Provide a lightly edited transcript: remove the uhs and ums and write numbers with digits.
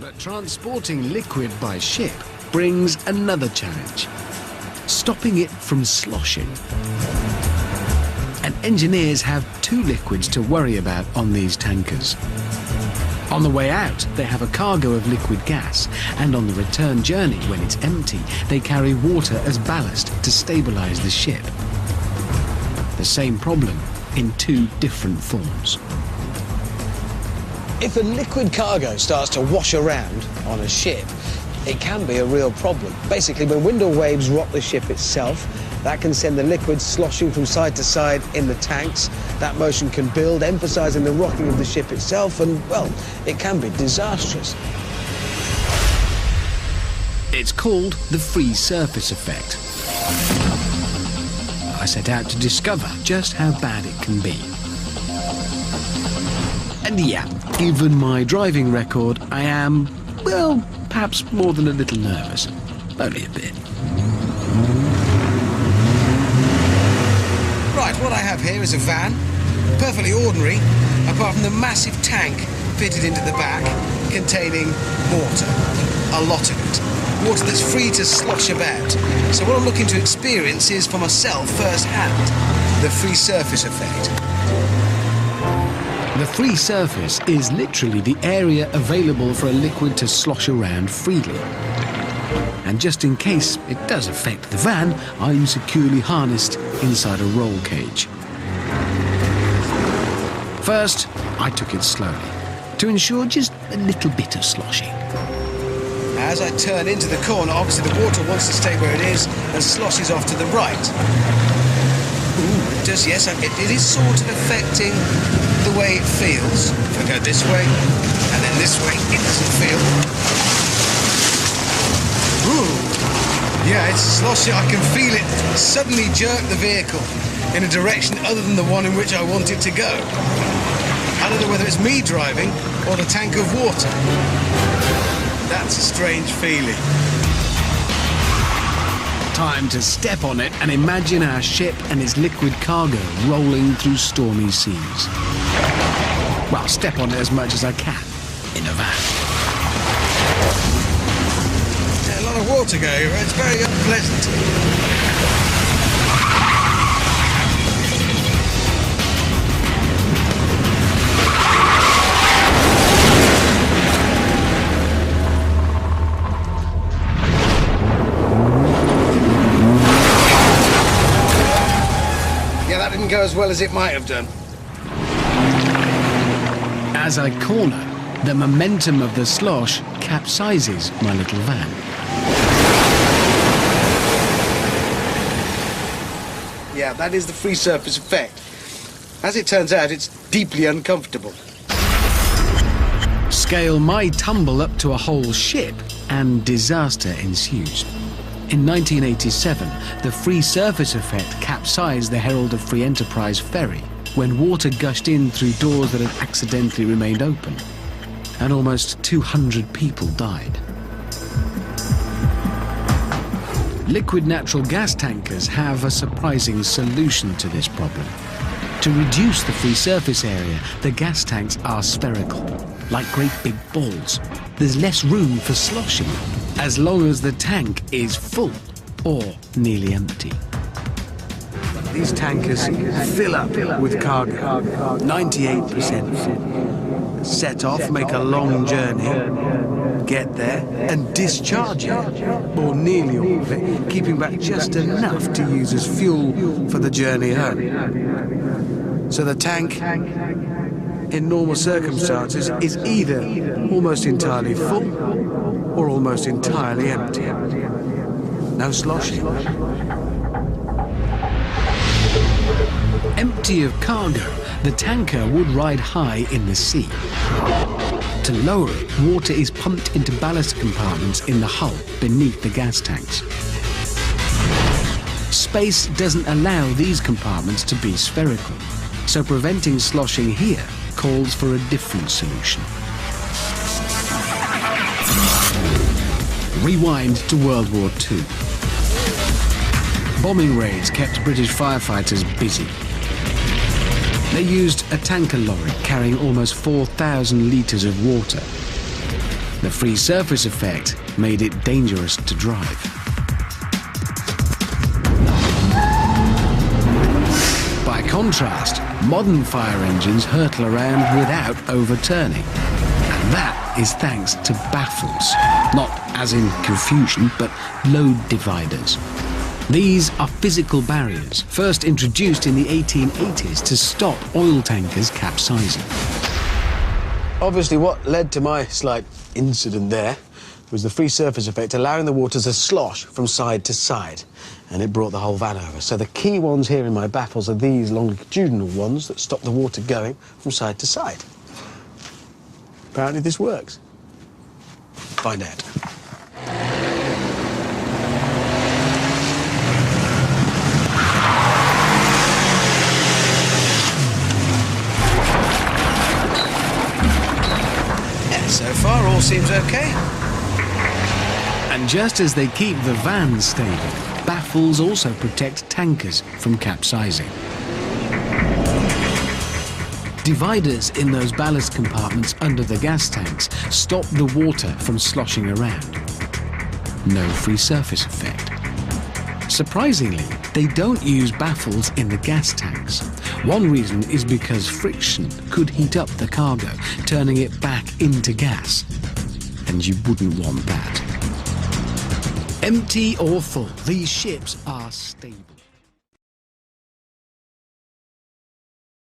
But transporting liquid by ship brings another challenge: stopping it from sloshing. And engineers have two liquids to worry about on these tankers. On the way out, they have a cargo of liquid gas, and on the return journey, when it's empty, they carry water as ballast to stabilize the ship. The same problem in two different forms. If a liquid cargo starts to wash around on a ship, it can be a real problem. Basically, when wind or waves rock the ship itself, that can send the liquid sloshing from side to side in the tanks. That motion can build, emphasizing the rocking of the ship itself, and, well, it can be disastrous. It's called the free surface effect. I set out to discover just how bad it can be. And yeah, given my driving record, I am, well, perhaps more than a little nervous. Only a bit. Right, what I have here is a van, perfectly ordinary, apart from the massive tank fitted into the back, containing water, a lot of it. Water that's free to slosh about. So what I'm looking to experience is, for myself, firsthand, the free surface effect. The free surface is literally the area available for a liquid to slosh around freely. And just in case it does affect the van, I'm securely harnessed inside a roll cage. First, I took it slowly, to ensure just a little bit of sloshing. As I turn into the corner, obviously the water wants to stay where it is and sloshes off to the right. Ooh, it does, yes, it is sort of affecting the way it feels. If I go this way, and then this way, it doesn't feel. Ooh, yeah, it's sloshing. I can feel it suddenly jerk the vehicle in a direction other than the one in which I want it to go. I don't know whether it's me driving or the tank of water. That's a strange feeling. Time to step on it and imagine our ship and its liquid cargo rolling through stormy seas. Well, step on it as much as I can in a van. Yeah, a lot of water going over. It's very unpleasant. Didn't go as well as it might have done. As I corner, the momentum of the slosh capsizes my little van. Yeah, that is the free surface effect. As it turns out, it's deeply uncomfortable. Scale my tumble up to a whole ship, and disaster ensues. In 1987, the free surface effect capsized the Herald of Free Enterprise ferry when water gushed in through doors that had accidentally remained open, and almost 200 people died. Liquid natural gas tankers have a surprising solution to this problem. To reduce the free surface area, the gas tanks are spherical, like great big balls. There's less room for sloshing, as long as the tank is full or nearly empty. These tankers fill up with cargo, 98% full. Set off, make a long journey, get there, and discharge it, or nearly all of it, keeping back just enough to use as fuel for the journey home. So the tank, in normal circumstances, is either almost entirely full or almost entirely empty. No sloshing. Empty of cargo, the tanker would ride high in the sea. To lower it, water is pumped into ballast compartments in the hull beneath the gas tanks. Space doesn't allow these compartments to be spherical, so preventing sloshing here calls for a different solution. Rewind to World War II. Bombing raids kept British firefighters busy. They used a tanker lorry carrying almost 4,000 litres of water. The free surface effect made it dangerous to drive. By contrast, modern fire engines hurtle around without overturning. And that is thanks to baffles. Not as in confusion, but load dividers. These are physical barriers, first introduced in the 1880s to stop oil tankers capsizing. Obviously, what led to my slight incident there was the free surface effect, allowing the water to slosh from side to side, and it brought the whole van over. So the key ones here in my baffles are these longitudinal ones that stop the water going from side to side. Apparently this works. Find out. So far, all seems okay. And just as they keep the van stable, baffles also protect tankers from capsizing. Dividers in those ballast compartments under the gas tanks stop the water from sloshing around. No free surface effect. Surprisingly, they don't use baffles in the gas tanks. One reason is because friction could heat up the cargo, turning it back into gas. And you wouldn't want that. Empty or full, these ships are stable.